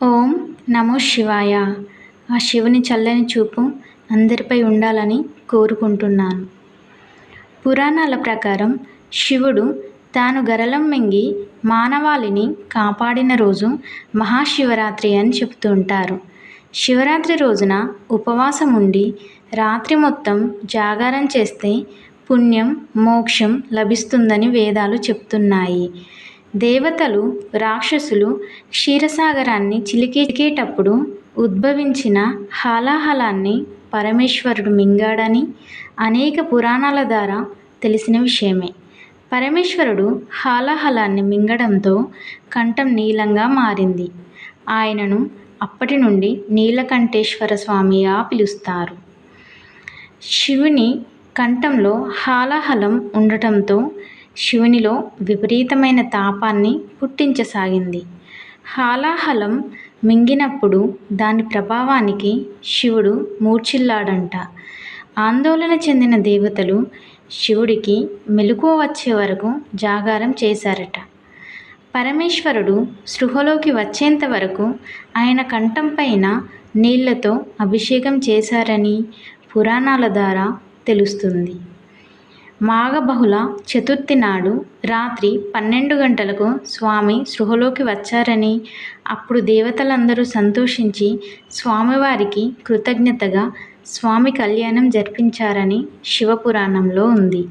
ఓం నమో శివాయ. ఆ శివుని చల్లని చూపు అందరిపై ఉండాలని కోరుకుంటున్నాను. పురాణాల ప్రకారం శివుడు తాను గరళం మింగి మానవాళిని కాపాడిన రోజు మహాశివరాత్రి అని చెప్తూ ఉంటారు. శివరాత్రి రోజున ఉపవాసం ఉండి రాత్రి మొత్తం జాగారం చేస్తే పుణ్యం, మోక్షం లభిస్తుందని వేదాలు చెప్తున్నాయి. దేవతలు, రాక్షసులు క్షీరసాగరాన్ని చిలికేటప్పుడు ఉద్భవించిన హాలాహలాన్ని పరమేశ్వరుడు మింగాడని అనేక పురాణాల ద్వారా తెలిసిన విషయమే. పరమేశ్వరుడు హాలాహలాన్ని మింగడంతో కంఠం నీలంగా మారింది. ఆయనను అప్పటి నుండి నీలకంఠేశ్వర స్వామిగా పిలుస్తారు. శివుని కంఠంలో హాలాహలం ఉండటంతో శివునిలో విపరీతమైన తాపాన్ని పుట్టించసాగింది. హాలాహలం మింగినప్పుడు దాని ప్రభావానికి శివుడు మూర్ఛిల్లాడంట. ఆందోళన చెందిన దేవతలు శివుడికి మెలకువ వచ్చే వరకు జాగారం చేశారట. పరమేశ్వరుడు స్పృహలోకి వచ్చేంత వరకు ఆయన కంఠం పైన నీళ్లతో అభిషేకం చేశారని పురాణాల ద్వారా తెలుస్తుంది. మాఘబహుళ చతుర్థి నాడు రాత్రి 12 గంటలకు స్వామి స్పృహలోకి వచ్చారని, అప్పుడు దేవతలందరూ సంతోషించి స్వామివారికి కృతజ్ఞతగా స్వామి కళ్యాణం జరిపించారని శివపురాణంలో ఉంది.